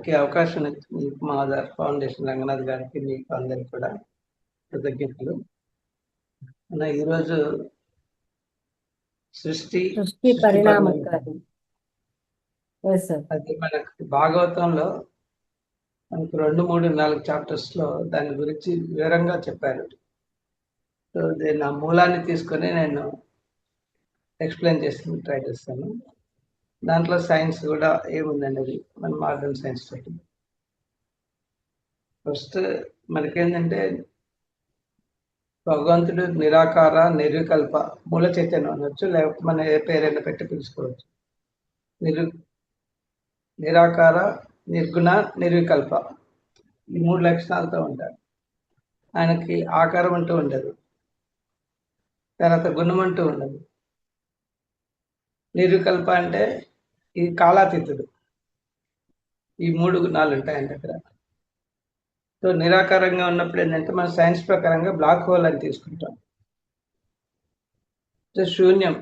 నాకు ఈ అవకాశం ఇచ్చిన మా ఆధార్ ఫౌండేషన్ రంగనాథ్ గారికి మీకు అందరికి కూడా కృతజ్ఞతలు. ఈరోజు సృష్టి పరిణామకారి. అది మనకు భాగవతంలో మనకు 2, 3, 4 చాప్టర్స్ లో దాని గురించి వివరంగా చెప్పారు. సో దీని ఆ మూలాన్ని తీసుకొని నేను ఎక్స్ప్లెయిన్ చేసి ట్రై చేస్తాను. దాంట్లో సైన్స్ కూడా ఏముందనేది మన మోడర్న్ సైన్స్ తోటి. ఫస్ట్ మనకేంటంటే భగవంతుడు నిరాకార నిర్వికల్ప మూల చైతన్యం అనొచ్చు, లేకపోతే మన ఏ పేరైనా పెట్టి పిలుచుకోవచ్చు. నిరాకార, నిర్గుణ, నిర్వికల్ప ఈ 3 లక్షణాలతో ఉంటారు. ఆయనకి ఆకారం అంటూ ఉండదు, తర్వాత గుణం అంటూ ఉండదు. నిర్వికల్ప అంటే ఈ కాలాతీతుడు. ఈ 3 గుణాలు ఉంటాయి ఆయన దగ్గర. సో నిరాకారంగా ఉన్నప్పుడు ఏంటంటే మన సైన్స్ ప్రకారంగా బ్లాక్ హోల్ అని తీసుకుంటాం. శూన్యం,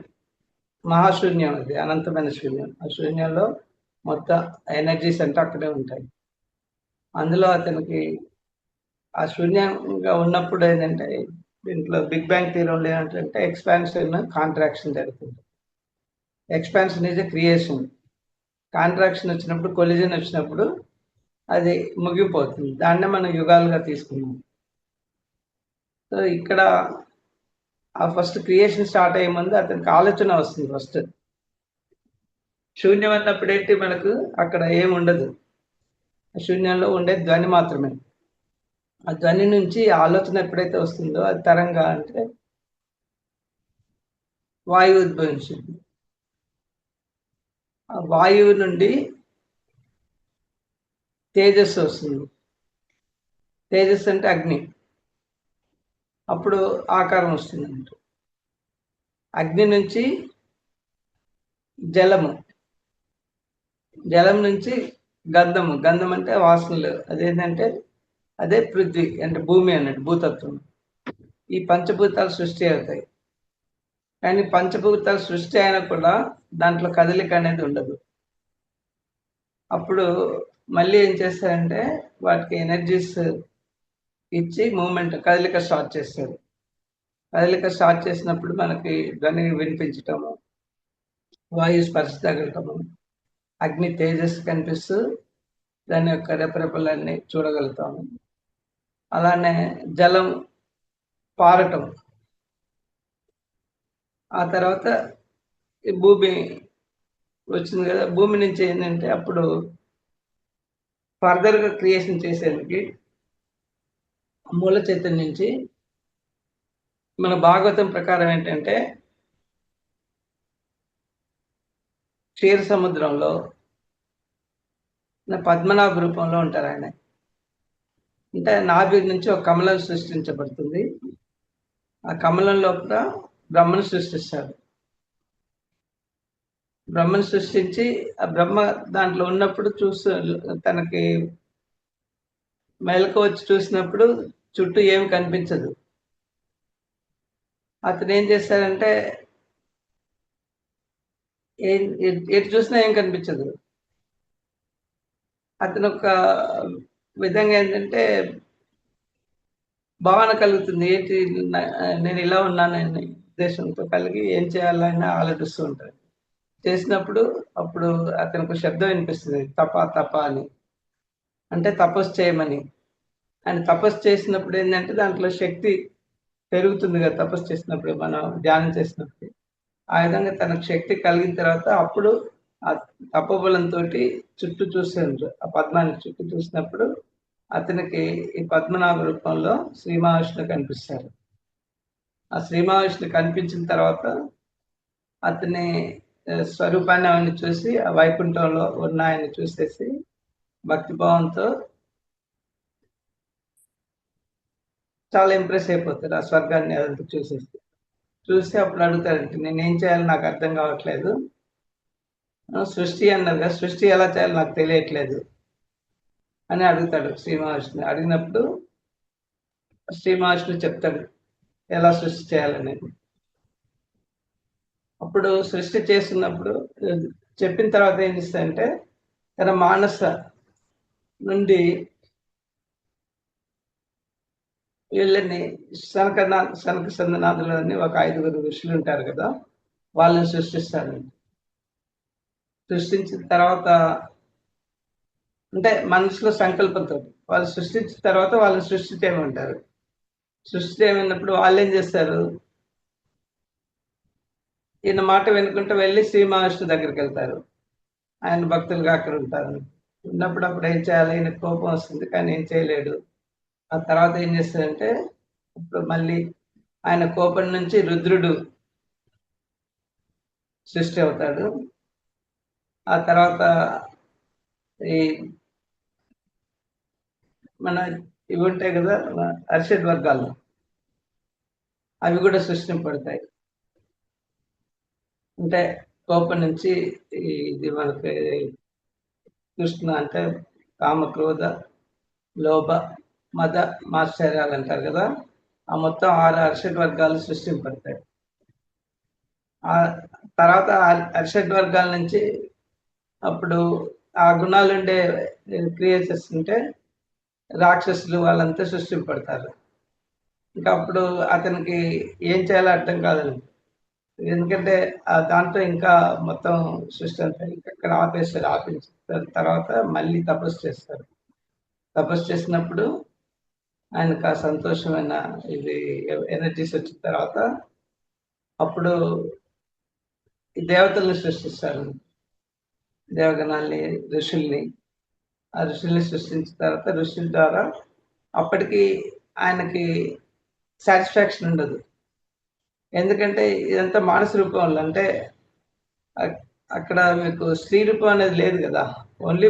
మహాశూన్యం, అది అనంతమైన శూన్యం. ఆ శూన్యంలో మొత్తం ఎనర్జీస్ అంటే అక్కడే ఉంటాయి. అందులో అతనికి ఆ శూన్యంగా ఉన్నప్పుడు ఏంటంటే దీంట్లో బిగ్ బ్యాంగ్ థియరీలో ఏంటంటే ఎక్స్పాన్షన్, కాంట్రాక్షన్ జరుగుతుంది. Expansion is a creation, contraction వచ్చినప్పుడు, కొలిజన్ వచ్చినప్పుడు అది ముగిపోతుంది. దాన్నే మనం యుగాలుగా తీసుకున్నాం. సో ఇక్కడ ఆ ఫస్ట్ క్రియేషన్ స్టార్ట్ అయ్యే ముందు అతనికి ఆలోచన వస్తుంది. ఫస్ట్ శూన్యం అన్నప్పుడు ఏంటి, మనకు అక్కడ ఏమి ఉండదు, శూన్యంలో ఉండే ధ్వని మాత్రమే. ఆ ధ్వని నుంచి ఆలోచన ఎప్పుడైతే వస్తుందో అది తరంగా అంటే వాయువు ఉద్భవించింది. ఆ వాయువు నుండి తేజస్సు వస్తుంది. తేజస్సు అంటే అగ్ని. అప్పుడు ఆకారం వస్తుంది. అగ్ని నుంచి జలము, జలం నుంచి గంధము, గంధం అంటే వాసనలు, అదేంటంటే అదే పృథ్వీ అంటే భూమి అన్నట్టు, భూతత్వం. ఈ పంచభూతాలు సృష్టి అవుతాయి. కానీ పంచభూతాలు సృష్టి అయినా కూడా దాంట్లో కదలిక అనేది ఉండదు. అప్పుడు మళ్ళీ ఏం చేస్తారంటే వాటికి ఎనర్జీస్ ఇచ్చి మూమెంట్, కదలిక స్టార్ట్ చేస్తారు. కదలిక స్టార్ట్ చేసినప్పుడు మనకి ధ్వని వినిపించటము, వాయు స్పర్శ తగలటము, అగ్ని తేజస్సు కనిపిస్తూ దాని యొక్క రెపరెపలన్నీ చూడగలుగుతాము. అలానే జలం పారటం, ఆ తర్వాత ఈ భూమి వచ్చింది కదా, భూమి నుంచి ఏంటంటే అప్పుడు ఫర్దర్గా క్రియేషన్ చేసేందుకు మూల చైతన్యం నుంచి మన భాగవతం ప్రకారం ఏంటంటే క్షీర సముద్రంలో పద్మనాభ రూపంలో ఉంటారు ఆయన. అంటే నాభి నుంచి ఒక కమలం సృష్టించబడుతుంది. ఆ కమలం లోపల బ్రహ్మను సృష్టిస్తారు. బ్రహ్మను సృష్టించి ఆ బ్రహ్మ దాంట్లో ఉన్నప్పుడు తనకి మెలకు వచ్చి చూసినప్పుడు చుట్టూ ఏమి కనిపించదు. అతను ఏం చేస్తారంటే ఎటు చూసినా ఏం కనిపించదు. అతను ఒక విధంగా ఏంటంటే భావన కలుగుతుంది, ఏంటి నేను ఇలా ఉన్నానని ఉద్దేశంతో కలిగి ఏం చేయాలని ఆలోచిస్తూ ఉంటారు. చేసినప్పుడు అప్పుడు అతనికి శబ్దం వినిపిస్తుంది, తప తప అని, అంటే తపస్సు చేయమని. ఆయన తపస్సు చేసినప్పుడు ఏంటంటే దాంట్లో శక్తి పెరుగుతుంది కదా, తపస్సు చేసినప్పుడు మనం ధ్యానం చేసినప్పుడు. ఆ విధంగా తనకు శక్తి కలిగిన తర్వాత అప్పుడు ఆ తపోబలంతో చుట్టూ చూసారు. ఆ పద్మానికి చుట్టూ చూసినప్పుడు అతనికి ఈ పద్మనాభ రూపంలో శ్రీ మహావిష్ణువు కనిపిస్తారు. ఆ శ్రీ మహావిష్ణువు కనిపించిన తర్వాత అతని స్వరూపాన్ని ఆయన్ని చూసి, ఆ వైకుంఠంలో ఉన్న ఆయన్ని చూసేసి భక్తిభావంతో చాలా ఇంప్రెస్ అయిపోతారు. ఆ స్వర్గాన్ని అదంతా చూసి అప్పుడు అడుగుతారంటే, నేనేం చేయాలి నాకు అర్థం కావట్లేదు, సృష్టి అన్నారు కదా, సృష్టి ఎలా చేయాలి నాకు తెలియట్లేదు అని అడుగుతాడు శ్రీ మహావిష్ణువు. అడిగినప్పుడు శ్రీ మహావిష్ణువు చెప్తాడు ఎలా సృష్టి చేయాలనేది. అప్పుడు సృష్టి చేస్తున్నప్పుడు చెప్పిన తర్వాత ఏం చేస్తాడంటే తన మానస నుండి వీళ్ళని సనక సందనాథులు అని ఒక 5గురు ఋషులు ఉంటారు కదా! వాళ్ళని సృష్టిస్తారండి. సృష్టించిన తర్వాత అంటే మనసులో సంకల్పంతోటి. వాళ్ళు సృష్టించిన తర్వాత వాళ్ళని సృష్టి చేయమంటారు. సృష్టి చేయమన్నప్పుడు వాళ్ళేం చేస్తారు? ఈయన మాట వినుకుంటూ వెళ్లి శ్రీ మహావిష్ణువు దగ్గరికెళ్తారు. ఆయన భక్తులుగా అక్కడ ఉంటారు. ఉన్నప్పుడు అప్పుడు ఏం చేయాలి? ఈయనకు కోపం వస్తుంది. కానీ ఏం చేయలేడు. ఆ తర్వాత ఏం చేస్తాడంటే, ఇప్పుడు మళ్ళీ ఆయన కోపం నుంచి రుద్రుడు సృష్టి అవుతాడు. ఆ తర్వాత ఈ మన ఇవి ఉంటాయి కదా! అరిషడ్ వర్గాలు. అవి కూడా సృష్టింపబడతాయి. అంటే కోపం నుంచి ఇది మనకి కృష్ణ అంటే కామ, క్రోధ, లోభ, మద, మాత్సర్యాలు అంటారు కదా! ఆ మొత్తం 6 అరిషడ్ వర్గాలు సృష్టింపబడతాయి. ఆ తర్వాత అరిషడ్ వర్గాల నుంచి అప్పుడు ఆ గుణాలుండే క్రియేచర్స్ ఉంటే రాక్షసులు వాళ్ళంతా సృష్టింపబడతారు. ఇంకా అప్పుడు అతనికి ఏం చేయాలో అర్థం కాదండి. ఎందుకంటే దాంట్లో ఇంకా మొత్తం సృష్టి అంతా ఇంకా అక్కడ ఆపేస్తారు. ఆపించిన తర్వాత మళ్ళీ తపస్సు చేస్తారు. తపస్సు చేసినప్పుడు ఆయనకు ఆ సంతోషమైన ఇది ఎనర్జీస్ వచ్చిన తర్వాత అప్పుడు ఈ దేవతల్ని సృష్టిస్తారు. దేవగణాల్ని, ఋషుల్ని. ఆ ఋషుల్ని సృష్టించిన తర్వాత ఋషుల ద్వారా అప్పటికి ఆయనకి సాటిస్ఫాక్షన్ ఉండదు. ఎందుకంటే ఇదంతా మానస రూపంలో అంటే అక్ అక్కడ మీకు స్త్రీ రూపం అనేది లేదు గదా! ఓన్లీ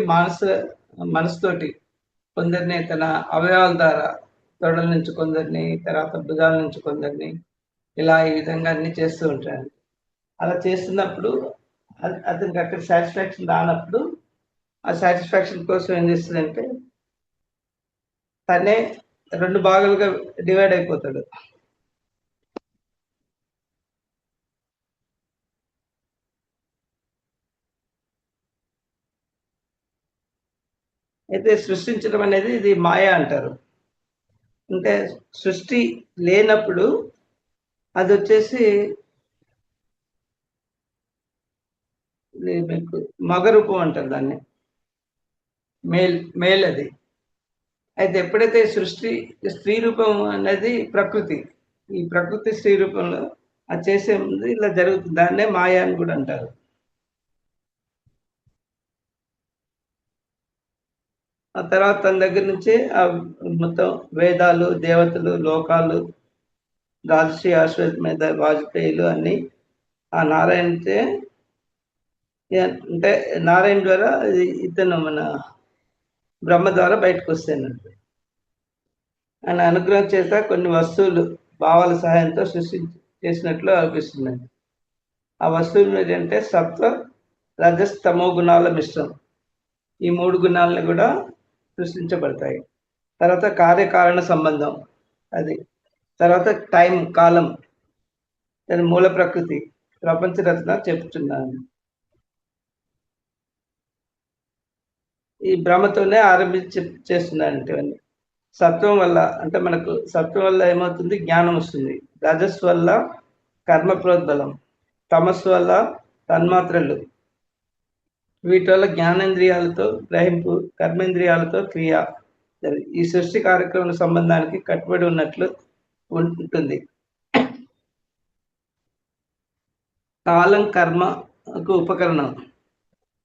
మనసుతోటి కొందరిని తన అవయవాల ద్వారా తొడల నుంచి కొందరిని, తర్వాత భుజాల నుంచి కొందరిని ఇలా ఈ విధంగా అన్నీ చేస్తూ ఉంటాడు. అలా చేస్తున్నప్పుడు అతనికి అక్కడ సాటిస్ఫాక్షన్ రానప్పుడు, ఆ సాటిస్ఫాక్షన్ కోసం ఏం చేస్తదంటే తనే 2 భాగాలుగా డివైడ్ అయిపోతాడు. అయితే సృష్టించడం అనేది ఇది మాయ అంటారు. అంటే సృష్టి లేనప్పుడు అదొచ్చేసి ఇది మీకు మగ రూపం అంటారు దాన్ని. మేల్ అది. అయితే ఎప్పుడైతే సృష్టి స్త్రీ రూపం అనేది ప్రకృతి. ఈ ప్రకృతి స్త్రీ రూపంలో అది చేసే ముందు ఇలా జరుగుతుంది. దాన్నే మాయ అని కూడా అంటారు. ఆ తర్వాత తన దగ్గర నుంచి మొత్తం వేదాలు, దేవతలు, లోకాలు, రాజశ్రీ, అశ్వమేధ, వాజపేయిలు అన్నీ ఆ నారాయణచే అంటే నారాయణ ద్వారా ఇతను మన బ్రహ్మ ద్వారా బయటకొస్తాయన్నట్టు. ఆయన అనుగ్రహం చేత కొన్ని వస్తువులు భావాల సహాయంతో చేసినట్లు అనిపిస్తుందండి. ఆ వస్తువులు ఏంటంటే సత్వ, రజస్, తమో గుణాల మిశ్రమం. ఈ 3 గుణాలను కూడా సృష్టించబడతాయి. తర్వాత కార్యకారణ సంబంధం అది. తర్వాత టైం, కాలం, దాని మూల ప్రకృతి, ప్రపంచ రచన చెప్తున్నాను. ఈ భ్రమతోనే ఆరంభించి చేస్తున్నానంటే ఇవన్నీ. సత్వం వల్ల అంటే మనకు సత్వం వల్ల ఏమవుతుంది? జ్ఞానం వస్తుంది. రజస్ వల్ల కర్మ ప్రోద్బలం, తమస్సు వల్ల తన్మాత్రలు, వీటి వల్ల జ్ఞానేంద్రియాలతో గ్రహింపు, కర్మేంద్రియాలతో క్రియ. ఈ సృష్టి కార్యక్రమం సంబంధానికి కట్టుబడి ఉన్నట్లు ఉంటుంది. కాలం కర్మకు ఉపకరణం.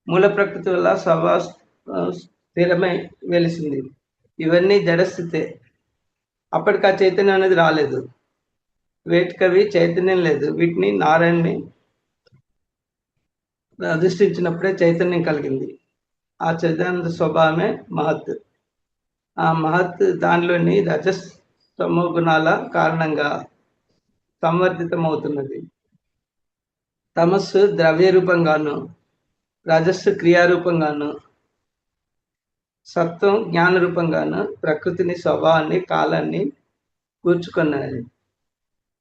మూల ప్రకృతి వల్ల స్థిరమై వెలిసింది. ఇవన్నీ జడస్థితే. అప్పటికి ఆ చైతన్యం అనేది రాలేదు. వేటికవి చైతన్యం లేదు. వీటిని నారాయణ్ణి అధిష్ఠించినప్పుడే చైతన్యం కలిగింది. ఆ చైతన్య స్వభావమే మహత్. ఆ మహత్ దానిలోని రజస్, తమో గుణాల కారణంగా సంవర్ధితమవుతున్నది. తమస్సు ద్రవ్య రూపంగాను, రజస్సు క్రియారూపంగాను, సత్వం జ్ఞాన రూపంగాను ప్రకృతిని, స్వభావాన్ని, కాలాన్ని కూర్చుకున్నాయి.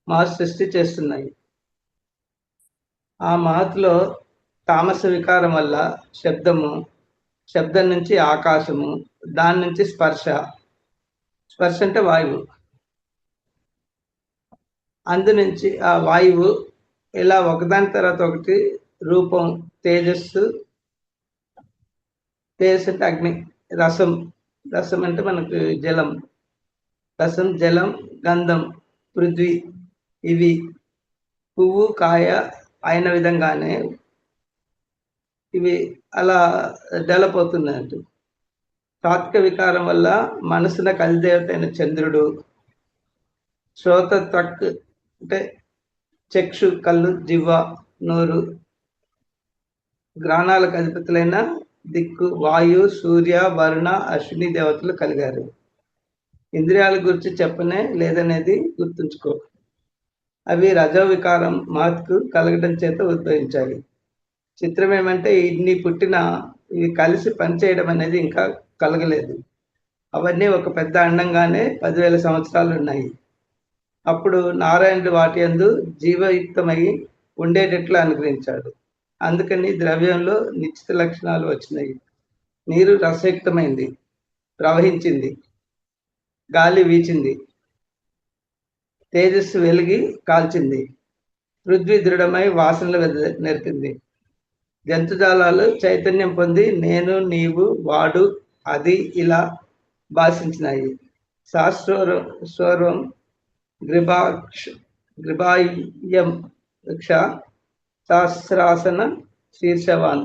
మహత్ సృష్టి చేస్తున్నాయి. ఆ మహత్లో తామస వికారం వల్ల శబ్దము, శబ్దం నుంచి ఆకాశము, దాని నుంచి స్పర్శ, స్పర్శ అంటే వాయువు, అందు నుంచి ఆ వాయువు ఇలా ఒకదాని తర్వాత ఒకటి రూపం, తేజస్సు, తేజస్సు అంటే అగ్ని, రసం, రసం అంటే మనకు జలం, రసం, జలం, గంధం, పృథ్వీ, ఇవి పువ్వు కాయ అయిన విధంగానే ఇవి అలా డెవలప్ అవుతున్నాయంట. తాత్విక వికారం వల్ల మనసున కలిదేవత అయిన చంద్రుడు, శ్రోత త్వక్ అంటే చక్షు కళ్ళు, జివ్వ నోరు, గ్రహణాలకు అధిపతులైన దిక్కు వాయు, సూర్య, వరుణ, అశ్విని దేవతలు కలిగారు. ఇంద్రియాల గురించి చెప్పనే లేదనేది గుర్తుంచుకో. అవి రజో వికారం మహత్కు కలగడం చేత ఉద్భవించాయి. చిత్రం ఏమంటే ఇన్ని పుట్టిన ఇవి కలిసి పనిచేయడం అనేది ఇంకా కలగలేదు. అవన్నీ ఒక పెద్ద అండంగానే 10,000 సంవత్సరాలు ఉన్నాయి. అప్పుడు నారాయణుడు వాటి యందు జీవయుక్తమై ఉండేటట్లు అనుగ్రహించాడు. అందుకని ద్రవ్యంలో నిశ్చిత లక్షణాలు వచ్చినాయి. నీరు రసయుక్తమైంది, ప్రవహించింది, గాలి వీచింది, తేజస్సు వెలిగి కాల్చింది, పృథ్వీ దృఢమై వాసనలు నెరిపింది. జంతుజాలాలు చైతన్యం పొంది నేను, నీవు, వాడు, అది ఇలా భాషించినాయి. శాస్త్రోర్వం గ్రిబాయం వృక్ష సహస్రాసన శీర్షవాన్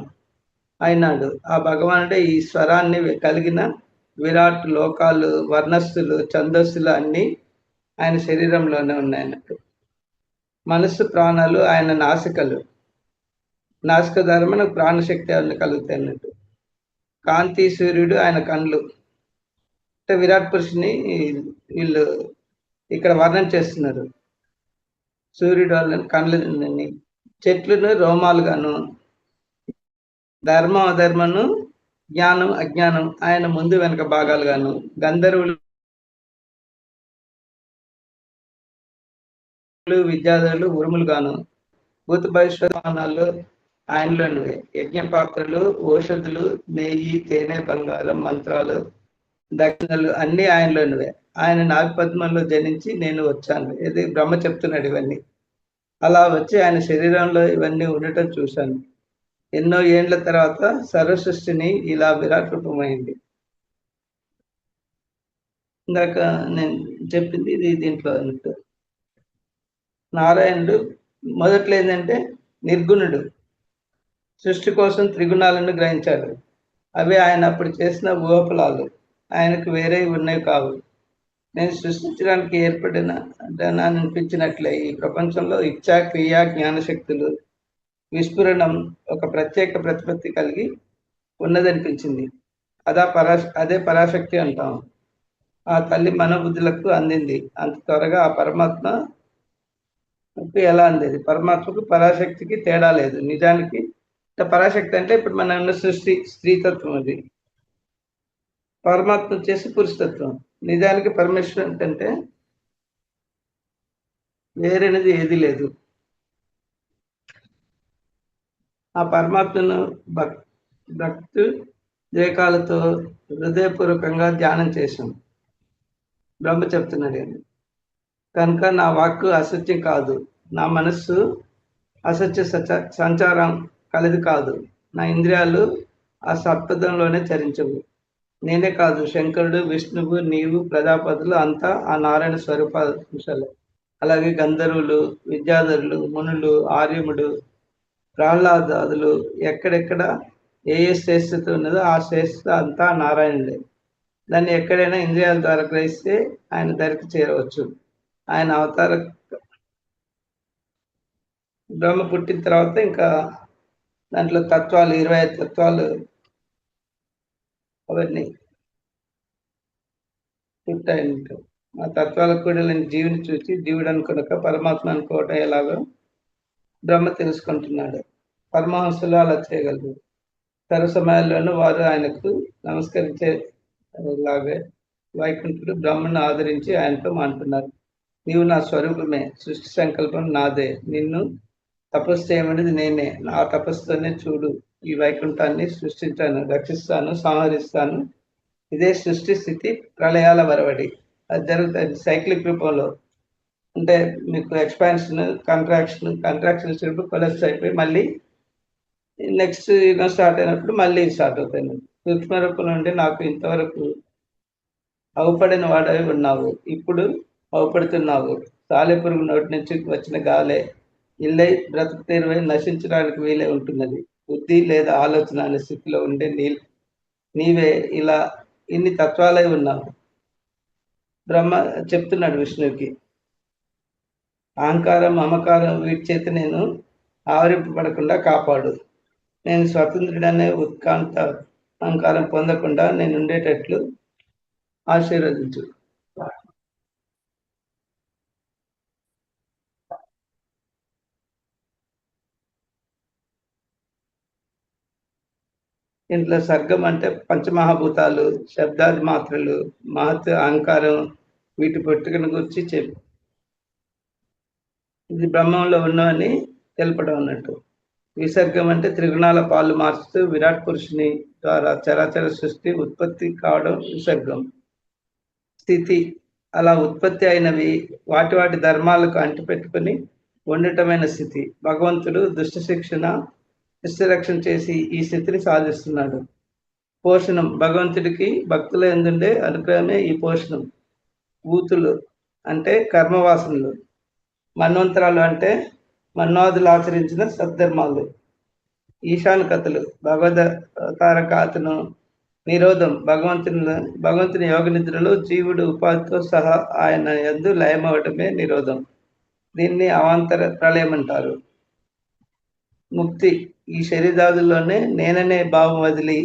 అయినాడు. ఆ భగవానుడే ఈ స్వరాన్ని కలిగిన విరాట్ లోకాలు, వర్ణస్సులు, ఛందస్సులు అన్నీ ఆయన శరీరంలోనే ఉన్నాయన్నట్టు. మనస్సు ప్రాణాలు ఆయన నాసికలు, నాసిక ద్వారా మనకు ప్రాణశక్తి అవన్నీ కలుగుతాయి అన్నట్టు. కాంతి సూర్యుడు ఆయన కళ్ళు. అంటే విరాట్ పురుషుని వీళ్ళు ఇక్కడ వర్ణన చేస్తున్నారు. సూర్యుడు వాళ్ళని కళ్ళని, చెట్లను రోమాలుగాను, ధర్మం అధర్మను, జ్ఞానం అజ్ఞానం ఆయన ముందు వెనక భాగాలుగాను, గంధర్వులు విద్యాధరులు ఉరుములుగాను, భూత భవిష్యత్తులు ఆయనలోనివే. యజ్ఞ పాత్రలు, ఔషధులు, నెయ్యి, తేనె, బంగారం, మంత్రాలు, దక్షిణలు అన్నీ ఆయనలోనివే. ఆయన నాగపద్మంలో జనించి నేను వచ్చాను. ఇది బ్రహ్మ చెప్తున్నాడు ఇవన్నీ. అలా వచ్చి ఆయన శరీరంలో ఇవన్నీ ఉండటం చూశాను. ఎన్నో ఏండ్ల తర్వాత సర్వ సృష్టిని ఇలా విరాట్ రూపమైంది. ఇందాక నేను చెప్పింది ఇది దీంట్లో అన్నట్టు. నారాయణుడు మొదట్లో ఏంటంటే నిర్గుణుడు, సృష్టి కోసం త్రిగుణాలను గ్రహించాడు. అవి ఆయన అప్పుడు చేసిన ఊహపలాలు, ఆయనకు వేరే ఉన్నవి కావు. నేను సృష్టించడానికి ఏర్పడిన అనిపించినట్లే ఈ ప్రపంచంలో ఇచ్ఛా, క్రియ, జ్ఞానశక్తులు విస్ఫురణం ఒక ప్రత్యేక ప్రతిపత్తి కలిగి ఉన్నదనిపించింది. అదే పరాశక్తి అంటాం. ఆ తల్లి మనోబుద్ధులకు అందింది. అంత త్వరగా ఆ పరమాత్మ ఎలా అందేది? పరమాత్మకు పరాశక్తికి తేడా లేదు. నిజానికి పరాశక్తి అంటే ఇప్పుడు మన ఉన్న సృష్టి స్త్రీతత్వం, అది పరమాత్మ వచ్చేసి పురుషతత్వం. నిజానికి పరమేశ్వరు అంటే వేరేది ఏది లేదు. ఆ పరమాత్మను భక్తి ద్వేకాలతో హృదయపూర్వకంగా ధ్యానం చేశాం. బ్రహ్మ చెప్తున్నాడు కనుక నా వాక్కు అసత్యం కాదు, నా మనస్సు అసత్య సంచారం కలది కాదు, నా ఇంద్రియాలు ఆ సత్పథంలోనే చరించవు. నేనే కాదు, శంకరుడు, విష్ణువు, నీవు, ప్రజాపతులు అంతా ఆ నారాయణ స్వరూపాంశాలు. అలాగే గంధర్వులు, విద్యాధరులు, మునులు, ఆర్యముడు, ప్రహ్లాదాదులు ఎక్కడెక్కడ ఏ శ్రేష్ఠత ఉన్నదో ఆ శ్రేష్ఠత అంతా నారాయణుడే. దాన్ని ఎక్కడైనా ఇంద్రియాల ద్వారా గ్రహిస్తే ఆయన ధరికి చేరవచ్చు. ఆయన అవతార బ్రహ్మ పుట్టిన తర్వాత ఇంకా దాంట్లో తత్వాలు 25 తత్వాలు అవన్నీ పుట్టాయంట. ఆ తత్వాలకు కూడా నేను జీవుని చూసి జీవుడు అనుకున్నాక పరమాత్మ అనుకోవటం ఎలాగో బ్రహ్మ తెలుసుకుంటున్నాడు. పరమహంసులు అలా చేయగలరు. సర్వ సమయాల్లోనూ వారు ఆయనకు నమస్కరించేలాగే వైకుంఠుడు బ్రహ్మను ఆదరించి ఆయనతో మాట్లాడుతున్నారు. నీవు నా స్వరూపమే, సృష్టి సంకల్పం నాదే, నిన్ను తపస్సు చేయమనేది నేనే, నా తపస్సుతోనే చూడు ఈ వైకుంఠాన్ని సృష్టించాను, రక్షిస్తాను, సంహరిస్తాను. ఇదే సృష్టి స్థితి ప్రళయాల వరవడి. అది జరుగుతుంది సైక్లిక్ రూపంలో. అంటే మీకు ఎక్స్పాన్షన్, కంట్రాక్షన్ వచ్చినప్పుడు కొలెప్స్ అయిపోయి మళ్ళీ నెక్స్ట్ యుగం స్టార్ట్ అయినప్పుడు మళ్ళీ స్టార్ట్ అవుతాయి. సూక్ష్మ రూపం నుండి నాకు ఇంతవరకు అవుపడిన వాడవి ఉన్నావు, ఇప్పుడు అవుపడుతున్నావు. సాలెపురుగు నోటి నుంచి వచ్చిన గాలే ఇల్లై బ్రతుకు తెరువై నశించడానికి వీలే ఉంటున్నది. బుద్ధి లేదా ఆలోచన అనే స్థితిలో ఉండే నీవే ఇలా ఇన్ని తత్వాలై ఉన్నావు. బ్రహ్మ చెప్తున్నాడు విష్ణువుకి, అహంకారం, మమకారం వీటి చేత నేను ఆవరింపబడకుండా కాపాడు. నేను స్వతంత్రుడనే ఉత్కాంత అహంకారం పొందకుండా నేను ఉండేటట్లు ఆశీర్వదించు. ఇంట్లో సర్గం అంటే పంచమహాభూతాలు, శబ్దాది మాత్రలు, మహత్, అహంకారం వీటి పుట్టుకను గురించి ఇది బ్రహ్మంలో ఉన్నవని తెలపడం అన్నట్టు. విసర్గం అంటే త్రిగుణాల పాలు మార్చుతూ విరాట్ పురుషుని ద్వారా చరాచర సృష్టి ఉత్పత్తి కావడం విసర్గం. స్థితి అలా ఉత్పత్తి అయినవి వాటి వాటి ధర్మాలకు అంటిపెట్టుకుని ఉండటమైన స్థితి. భగవంతుడు దుష్ట శిక్షణ చేసి ఈ స్థితిని సాధిస్తున్నాడు. పోషణం భగవంతుడికి భక్తుల ఎందుండే అనుగ్రహమే ఈ పోషణం. ఊతులు అంటే కర్మవాసనలు. మన్వంతరాలు అంటే మన్వాదులు ఆచరించిన సద్ధర్మాలు. ఈశాన కథలు భగవతారకాతను నిరోధం భగవంతుని యోగ నిద్రలో జీవుడు ఉపాధితో సహా ఆయన యందు లయమవటమే నిరోధం. దీన్ని అవాంతర ప్రళయం అంటారు. ముక్తి ఈ శరీరాదుల్లోనే నేననే భావం వదిలి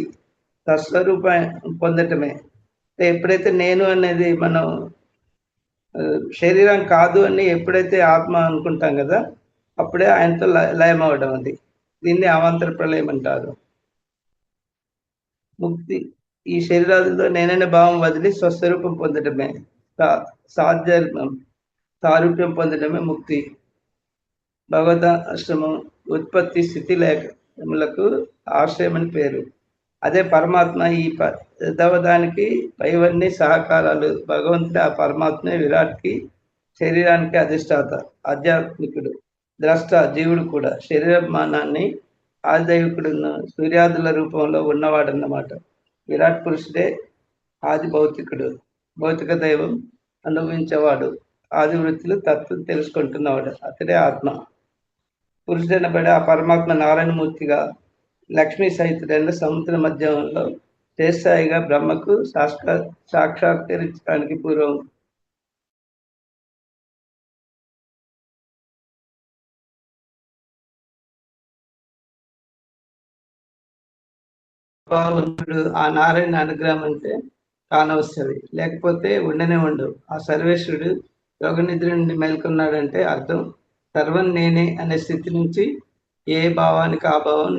స్వస్వరూపం పొందటమే. ఎప్పుడైతే నేను అనేది మనం శరీరం కాదు అని ఎప్పుడైతే ఆత్మ అనుకుంటాం కదా, అప్పుడే ఆయనతో లయం అవడం. అది దీన్ని అవాంతర ప్రళయం అంటారు. ముక్తి ఈ శరీరాదుల్లో నేననే భావం వదిలి స్వస్వరూపం పొందడమే. సారూప్యం పొందడమే ముక్తి. భగవత అష్టమం ఉత్పత్తి స్థితి లేఖములకు ఆశ్రయం అని పేరు. అదే పరమాత్మ. ఈ దవదానికి పైవన్నీ సహకారాలు. భగవంతుడు ఆ పరమాత్మే విరాట్కి శరీరానికి అధిష్టాత, ఆధ్యాత్మికుడు, ద్రష్ట, జీవుడు కూడా. శరీరమానాన్ని ఆదిదైవికుడున్న సూర్యాదుల రూపంలో ఉన్నవాడన్నమాట. విరాట్ పురుషుడే ఆది భౌతిక దైవం అనుభవించేవాడు. ఆది వృత్తులు తత్వం తెలుసుకుంటున్నవాడు, అతడే ఆత్మ. పురుషుడనబడి ఆ పరమాత్మ నారాయణమూర్తిగా లక్ష్మీ సహితుడైన సముద్ర మధ్యంలో శ్రేష్ఠాయిగా బ్రహ్మకు సాక్షాత్కరించడానికి పూర్వం భగవంతుడు ఆ నారాయణ అనుగ్రహం అంటే కానవస్తుంది, లేకపోతే ఉండనే ఉండవు. ఆ సర్వేశ్వరుడు యోగ నిద్ర నుండి మేల్కొన్నాడంటే అర్థం సర్వం నేనే అనే స్థితి నుంచి ఏ భావానికి ఆ భావం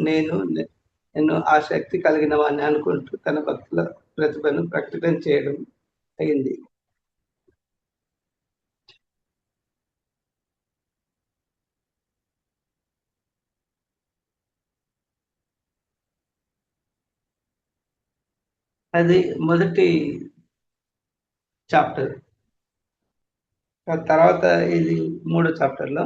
నేను ఆ శక్తి కలిగిన వాడిని అనుకుంటూ తన భక్తుల ప్రతిభను ప్రకటన చేయడం అయింది. అది మొదటి చాప్టర్. తర్వాత ఇది 3వ చాప్టర్లో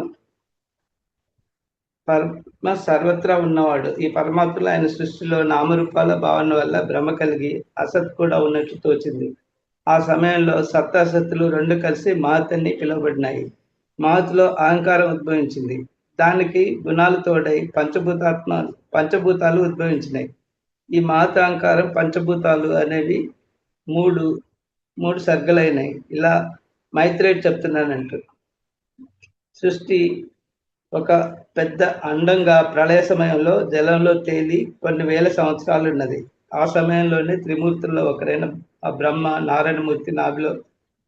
పరమ సర్వత్రా ఉన్నవాడు. ఈ పరమాత్మలో ఆయన సృష్టిలో నామరూపాల భావన వల్ల భ్రమ కలిగి అసత్ కూడా ఉన్నట్లు తోచింది. ఆ సమయంలో సత్తాసత్తులు రెండు కలిసి మహత్ అని పిలువబడినాయి. మహత్లో అహంకారం ఉద్భవించింది. దానికి గుణాలు తోడై పంచభూతాలు ఉద్భవించినాయి. ఈ మహత్ అహంకారం పంచభూతాలు అనేవి మూడు సర్గలైనాయి. ఇలా మైత్రేయుడు చెప్తున్నానంటూ, సృష్టి ఒక పెద్ద అండంగా ప్రళయ సమయంలో జలంలో తేలి కొన్ని వేల సంవత్సరాలు ఉన్నది. ఆ సమయంలోనే త్రిమూర్తుల్లో ఒకరైన ఆ బ్రహ్మ నారాయణమూర్తి నాభిలో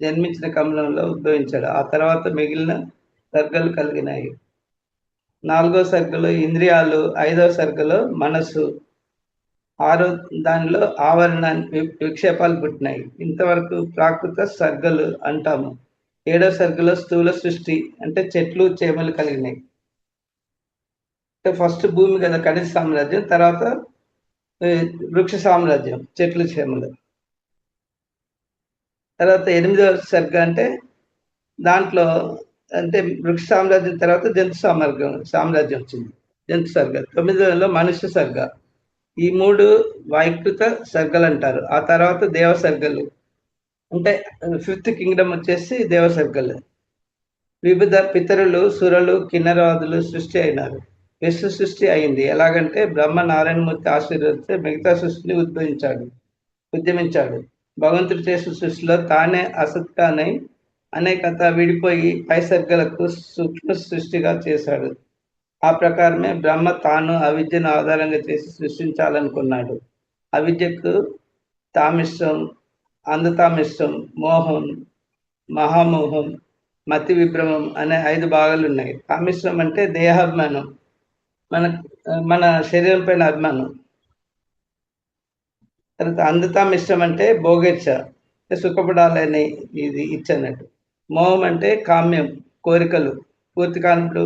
జన్మించిన కమలంలో ఉద్భవించాడు. ఆ తర్వాత మిగిలిన సర్గలు కలిగినాయి. 4వ సర్గలో ఇంద్రియాలు, 5వ సర్గలో మనస్సు, 6వ దానిలో ఆవరణాన్ని విక్షేపాలు పుట్టినాయి. ఇంతవరకు ప్రాకృత సర్గలు అంటాము. 7వ సర్గలో స్థూల సృష్టి అంటే చెట్లు చేమలు కలిగినాయి. ఫస్ట్ భూమి కదా ఖనిజ సామ్రాజ్యం, తర్వాత వృక్ష సామ్రాజ్యం, చెట్లు చేమలు. తర్వాత 8వ సర్గ అంటే దాంట్లో అంటే వృక్ష సామ్రాజ్యం తర్వాత జంతు సామ్రాజ్యం వచ్చింది, జంతు సర్గ. 9లో మనుష్య సర్గ. ఈ 3 వైకృత సర్గలు అంటారు. ఆ తర్వాత దేవ సర్గలు అంటే 5th కింగ్డమ్ వచ్చేసి దేవ సర్గలు. వివిధ పితరులు, సురలు, కిన్నరాదులు సృష్టి అయినారు. విశ్వ సృష్టి అయింది. ఎలాగంటే బ్రహ్మ నారాయణమూర్తి ఆశీర్వదిస్తే మిగతా సృష్టిని ఉద్యమించాడు. భగవంతుడు చేసిన సృష్టిలో తానే అసత్కానై అనేకత విడిపోయి పై సర్గలకు సూక్ష్మ సృష్టిగా చేశాడు. ఆ ప్రకారమే బ్రహ్మ తాను అవిద్యను ఆధారంగా చేసి సృష్టించాలనుకున్నాడు. అవిద్యకు తామిష్టం, అందతామిష్టం, మోహం, మహామోహం, మతి విభ్రమం అనే 5 భాగాలు ఉన్నాయి. తామిష్టం అంటే దేహాభిమానం, మన మన శరీరం పైన అభిమానం. తర్వాత అందతామిష్టం అంటే భోగేచ్ఛ, సుఖపడాలని ఇది ఇచ్చన్నట్టు. మోహం అంటే కామ్యం, కోరికలు పూర్తి కానప్పుడు,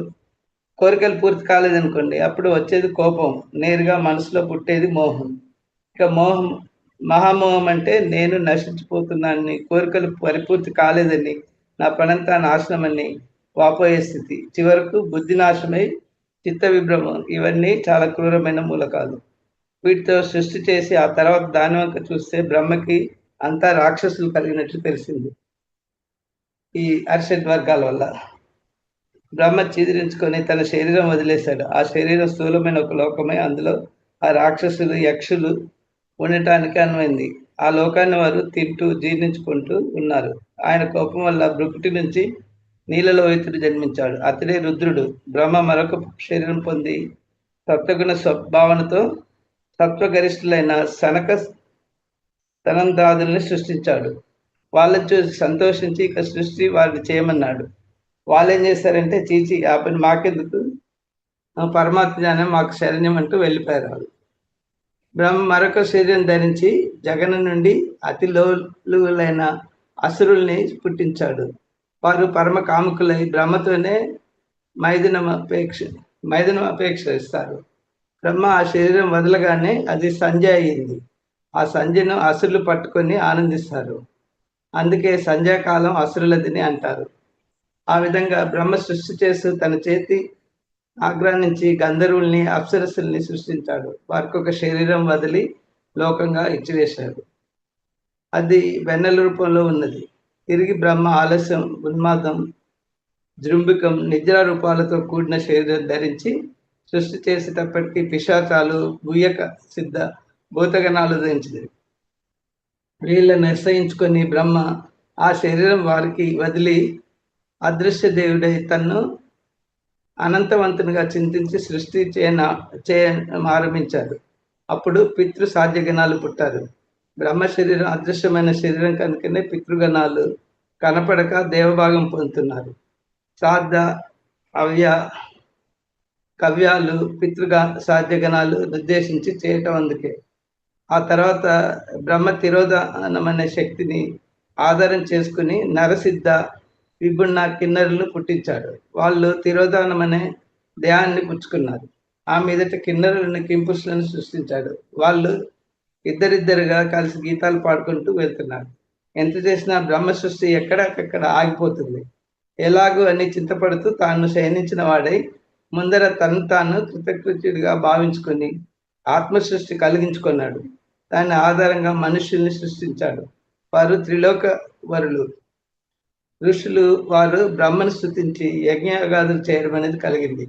కోరికలు పూర్తి కాలేదనుకోండి, అప్పుడు వచ్చేది కోపం, నేరుగా మనసులో పుట్టేది మోహం. ఇక మహామోహం అంటే నేను నశించిపోతున్నానని, కోరికలు పరిపూర్తి కాలేదని, నా పనంతా నాశనమని వాపోయే స్థితి. చివరకు బుద్ధి నాశనమై చిత్త విభ్రమం. ఇవన్నీ చాలా క్రూరమైన మూలకాలు. వీటితో సృష్టి చేసి ఆ తర్వాత దాని వంక చూస్తే బ్రహ్మకి అంతా రాక్షసులు కలిగినట్లు తెలిసింది. ఈ అరిషడ్ వర్గాల వల్ల బ్రహ్మ చీదిరించుకొని తన శరీరం వదిలేశాడు. ఆ శరీరం స్థూలమైన ఒక లోకమై అందులో ఆ రాక్షసులు, యక్షులు ఉండటానికి అనువైంది. ఆ లోకాన్ని వారు తింటూ జీర్ణించుకుంటూ ఉన్నారు. ఆయన కోపం వల్ల భృకుటి నుంచి నీలలోహితుడు జన్మించాడు. అతడే రుద్రుడు. బ్రహ్మ మరొక శరీరం పొంది సత్వగుణ స్వభావనతో సత్వగరిష్ఠులైన సనక సనందాదుల్ని సృష్టించాడు. వాళ్ళని చూసి సంతోషించి ఇక సృష్టి వారిని చేయమన్నాడు. వాళ్ళు ఏం చేశారంటే, చీచి ఆ పని మాకెందుకు, పరమాత్మ జ్ఞానం మాకు శరణ్యం అంటూ వెళ్ళిపోయారు వాళ్ళు. బ్రహ్మ మరొక శరీరం ధరించి జగన్ నుండి అతి లోలులైన అసురుల్ని పుట్టించాడు. వారు పరమ కాముకులై బ్రహ్మతోనే మైథునం అపేక్షిస్తారు. బ్రహ్మ ఆ శరీరం వదలగానే అది సంధ్య అయ్యింది. ఆ సంధ్యను అసురులు పట్టుకొని ఆనందిస్తారు. అందుకే సంధ్యాకాలం అసురులదని అంటారు. ఆ విధంగా బ్రహ్మ సృష్టి చేస్తూ తన చేతి ఆగ్రహించి గంధర్వుల్ని, అప్సరస్సుల్ని సృష్టించాడు. వారికి ఒక శరీరం వదిలి లోకంగా ఇచ్చివేశాడు. అది వెన్నెల రూపంలో ఉన్నది. తిరిగి బ్రహ్మ ఆలస్యం, ఉన్మాదం, జృంభికం, నిద్ర రూపాలతో కూడిన శరీరం ధరించి సృష్టి చేసేటప్పటికీ పిశాచాలు, గుయ్యక సిద్ధ భూతగణాలు ధరించింది. వీళ్ళని నిశ్చయించుకొని బ్రహ్మ ఆ శరీరం వారికి వదిలి అదృశ్య దేవుడై తన్ను అనంతవంతునిగా చింతించి సృష్టి ఆరంభించారు. అప్పుడు పితృ సాధ్యగణాలు పుట్టారు. బ్రహ్మ శరీరం అదృశ్యమైన శరీరం కనుకనే పితృగణాలు కనపడక దేవభాగం పొందుతున్నారు. సాధ్య అవ్య కవ్యాలు పితృగా సాధ్యగణాలు నిర్దేశించి చేయటం అందుకే. ఆ తర్వాత బ్రహ్మ తిరోధానం అనే శక్తిని ఆధారం చేసుకుని నరసిద్ధ, విభున్న కిన్నరులు పుట్టించాడు. వాళ్ళు తిరోధానం అనే దేహాన్ని పుచ్చుకున్నారు. ఆ మీదట కిన్నరులను, కింపురుషులను సృష్టించాడు. వాళ్ళు ఇద్దరిద్దరుగా కలిసి గీతాలు పాడుకుంటూ వెళ్తున్నారు. ఎంత చేసినా బ్రహ్మ సృష్టి ఎక్కడక్కడ ఆగిపోతుంది. ఎలాగూ అని చింతపడుతూ తాను శయనించిన వాడై ముందర తను తాను కృతకృత్యుడిగా భావించుకొని ఆత్మ సృష్టి కలిగించుకున్నాడు. దాని ఆధారంగా మనుషుల్ని సృష్టించాడు. వారు త్రిలోక వరులు, ఋషులు. వారు బ్రహ్మను స్తుతించి యజ్ఞయాగాదులు చేయడం అనేది కలిగింది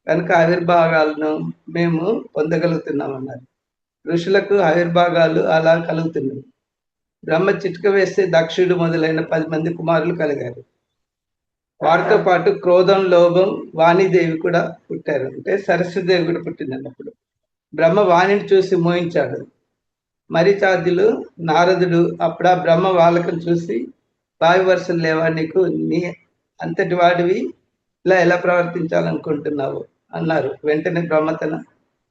కనుక ఆవిర్భాగాలను మేము పొందగలుగుతున్నామన్నారు. ఋషులకు ఆవిర్భాగాలు అలా కలుగుతున్నాయి. బ్రహ్మ చిట్క వేస్తే దక్షుడు మొదలైన 10 మంది కుమారులు కలిగారు. వారితో పాటు క్రోధం, లోభం, వాణిదేవి కూడా పుట్టారు. అంటే సరస్వతిదేవి కూడా పుట్టింది అన్నప్పుడు. బ్రహ్మ వాణిని చూసి మోహించాడు. మరిచార్జులు, నారదుడు అప్పుడు ఆ బ్రహ్మ వాళ్ళకను చూసి, వాయు వరుసలు లేవా నీకు, నీ అంతటి వాడివి ఇలా ఎలా ప్రవర్తించాలనుకుంటున్నావు అన్నారు. వెంటనే బ్రహ్మ తన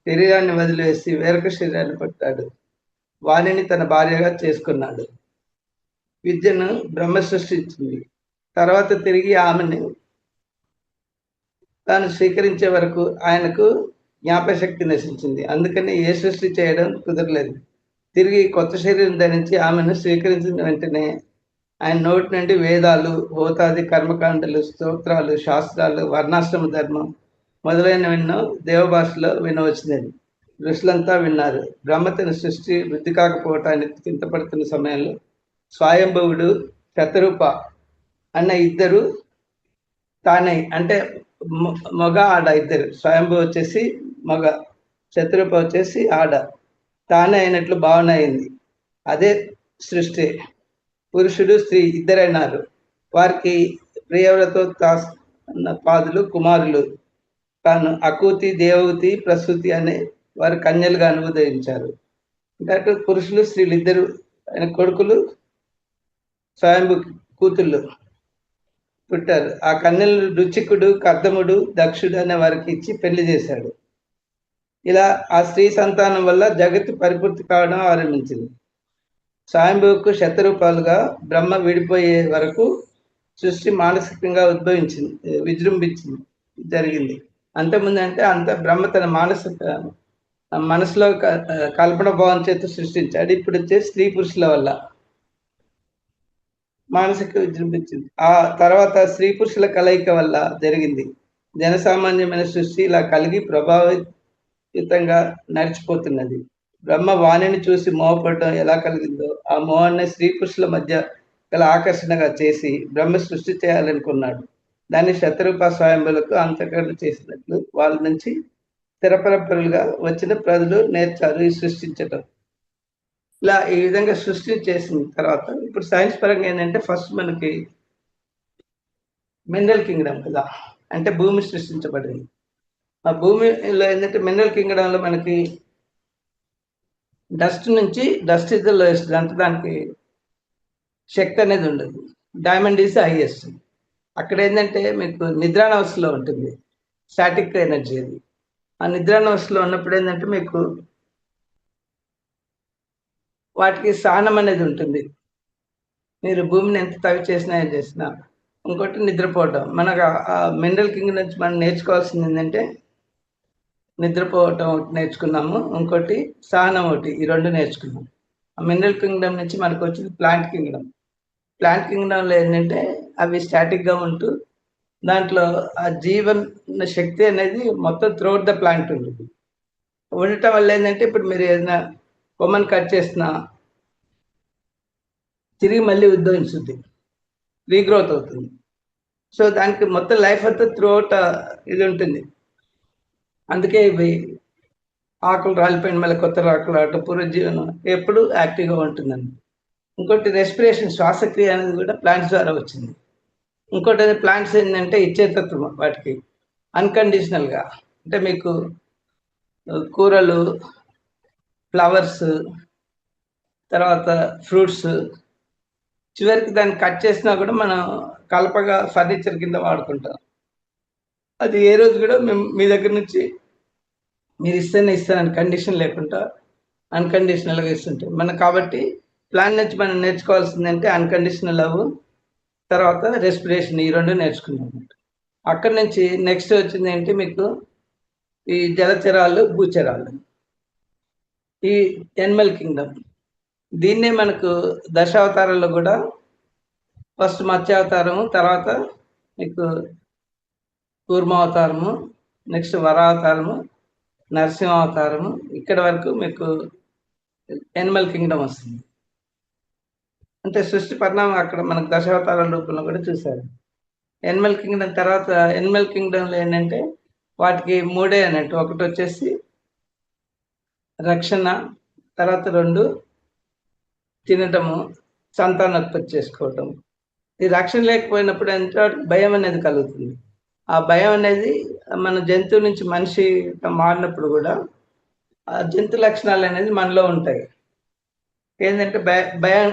శరీరాన్ని వదిలివేసి వేరొక శరీరాన్ని పట్టాడు. వాణిని తన భార్యగా చేసుకున్నాడు. విద్యను బ్రహ్మ సృష్టించింది. తర్వాత తిరిగి ఆమెను తాను స్వీకరించే వరకు ఆయనకు జ్ఞాపశక్తి నశించింది. అందుకని ఏ సృష్టి చేయడం కుదరలేదు. తిరిగి కొత్త శరీరం ధరించి ఆమెను స్వీకరించిన వెంటనే ఆయన నోటి నుండి వేదాలు, హోతాది కర్మకాండలు, స్తోత్రాలు, శాస్త్రాలు, వర్ణాశ్రమ ధర్మం మొదలైనవెన్నో దేవభాషలో వినవచ్చినది. ఋషులంతా విన్నారు. బ్రహ్మ తన సృష్టి వృద్ధి కాకపోవటానికి చింతపడుతున్న సమయంలో స్వయంభువుడు, శతరూప అన్న ఇద్దరు తానే అంటే మగ ఆడ ఇద్దరు. స్వయంభు వచ్చేసి మగ, శతరూప వచ్చేసి ఆడ, తానే అయినట్లు భావన అయింది. అదే సృష్టి. పురుషుడు స్త్రీ ఇద్దరైనారు. వారికి ప్రియవ్రతో పాదులు కుమారులు తాను అకూతి, దేవూతి, ప్రసూతి అనే వారు కన్యలుగా అనుభవించారు. అంటే పురుషులు స్త్రీలు ఇద్దరు ఆయన కొడుకులు, స్వయంభు కూతుళ్ళు పుట్టారు. ఆ కన్యలు రుచికుడు, కర్దముడు, దక్షుడు అనే వారికి ఇచ్చి పెళ్లి చేశాడు. ఇలా ఆ స్త్రీ సంతానం వల్ల జగత్తు పరిపూర్తి కావడం ఆరంభించింది. స్వయంభువుకు శతరూపాలుగా బ్రహ్మ విడిపోయే వరకు సృష్టి మానసికంగా విజృంభించింది జరిగింది. అంతకుముందు అంటే అంత బ్రహ్మ తన మనసులో కల్పన భావం చేత సృష్టించాడు. ఇప్పుడు వచ్చే స్త్రీ పురుషుల వల్ల మానసిక విజృంభించింది. ఆ తర్వాత స్త్రీ పురుషుల కలయిక వల్ల జరిగింది. జనసామాన్యమైన సృష్టి ఇలా కలిగి ప్రభావితంగా నడిచిపోతున్నది. బ్రహ్మ వాణిని చూసి మోహపడడం ఎలా కలిగిందో ఆ మోహాన్ని స్త్రీ పురుషుల మధ్య గల ఆకర్షణగా చేసి బ్రహ్మ సృష్టి చేయాలనుకున్నాడు. దాన్ని శతరూప స్వయంభులకు అంతకరణ చేసినట్లు వాళ్ళ నుంచి స్థిరపరపరులుగా వచ్చిన ప్రజలు నేర్చారు ఈ సృష్టించటం. ఇలా ఈ విధంగా సృష్టి చేసిన తర్వాత ఇప్పుడు సైన్స్ పరంగా ఏంటంటే ఫస్ట్ మనకి మినరల్ కింగ్డమ్ కదా, అంటే భూమి సృష్టించబడింది. ఆ భూమిలో ఏంటంటే మినరల్ కింగ్డమ్లో మనకి డస్ట్ నుంచి డస్ట్ ఇస్ ద లోయెస్ట్, అంటే దానికి శక్తి అనేది ఉండదు. Diamond is highest. అక్కడ ఏంటంటే మీకు నిద్రానవస్థలో ఉంటుంది స్టాటిక్ ఎనర్జీ. అది ఆ నిద్రానవస్థలో ఉన్నప్పుడు ఏంటంటే మీకు వాటికి సహనం అనేది ఉంటుంది. మీరు భూమిని ఎంత తవ్వి చేసినా ఏం చేసినా. ఇంకోటి నిద్రపోవటం. మనకు ఆ మినరల్ కింగ్ నుంచి మనం నేర్చుకోవాల్సింది ఏంటంటే నిద్రపోవటం ఒకటి నేర్చుకున్నాము, ఇంకోటి సహనం ఒకటి, ఈ రెండు నేర్చుకున్నాం. ఆ మినరల్ కింగ్డమ్ నుంచి మనకు వచ్చింది ప్లాంట్ కింగ్డమ్. ప్లాంట్ కింగ్డమ్లో ఏంటంటే అవి స్టాటిక్గా ఉంటూ దాంట్లో ఆ జీవన శక్తి అనేది మొత్తం త్రూఅవుట్ ద ప్లాంట్ ఉంటుంది. ఉండటం వల్ల ఏంటంటే ఇప్పుడు మీరు ఏదైనా కొమ్మని కట్ చేసినా తిరిగి మళ్ళీ ఉద్భవించుద్ది, రీగ్రోత్ అవుతుంది. సో దానికి మొత్తం లైఫ్ అంతా త్రూఅవుట్ ఇది ఉంటుంది. అందుకే ఇవి ఆకులు రాలిపోయిన మళ్ళీ కొత్త ఆకులు రావటం, పునరుజ్జీవనం ఎప్పుడు యాక్టివ్గా ఉంటుందండి. ఇంకోటి రెస్పిరేషన్, శ్వాసక్రియ అనేది కూడా ప్లాంట్స్ ద్వారా వచ్చింది. ఇంకోటి అది ప్లాంట్స్ ఏంటంటే ఇచ్చేతత్వం వాటికి అన్కండిషనల్గా. అంటే మీకు కూరలు, ఫ్లవర్స్, తర్వాత ఫ్రూట్స్, చివరికి దాన్ని కట్ చేసినా కూడా మనం కలపగా ఫర్నిచర్ కింద వాడుకుంటాం. అది ఏ రోజు కూడా మేము మీ దగ్గర నుంచి మీరు ఇస్తేనే ఇస్తానని కండిషన్ లేకుండా అన్కండిషనల్గా ఇస్తుంటాం మనం. కాబట్టి ప్లాన్ నుంచి మనం నేర్చుకోవాల్సిందంటే అన్కండిషనల్ లవ్, తర్వాత రెస్పిరేషన్, ఈ రెండు నేర్చుకున్నాం. అక్కడి నుంచి నెక్స్ట్ వచ్చింది ఏంటి మీకు ఈ జలచరాలు, భూచరాలు, ఈ ఎనిమల్ కింగ్డమ్. దీన్నే మనకు దశావతారాల్లో కూడా ఫస్ట్ మత్స్యావతారము, తర్వాత మీకు కూర్మావతారము, నెక్స్ట్ వరావతారము, నరసింహావతారము, ఇక్కడ వరకు మీకు ఎనిమల్ కింగ్డమ్ వస్తుంది. అంటే సృష్టి పరిణామం అక్కడ మనకు దశావతారాల రూపంలో కూడా చూశారు. ఎనిమల్ కింగ్డమ్ తర్వాత ఎనిమల్ కింగ్డమ్లో ఏంటంటే వాటికి మూడే అన్నట్టు. ఒకటి వచ్చేసి రక్షణ, తర్వాత రెండు తినటము, సంతానోత్పత్తి చేసుకోవటం. ఈ రక్షణ లేకపోయినప్పుడు అంటే భయం అనేది కలుగుతుంది. ఆ భయం అనేది మన జంతువు నుంచి మనిషి మారినప్పుడు కూడా ఆ జంతు లక్షణాలు అనేది మనలో ఉంటాయి. ఏంటంటే భయం,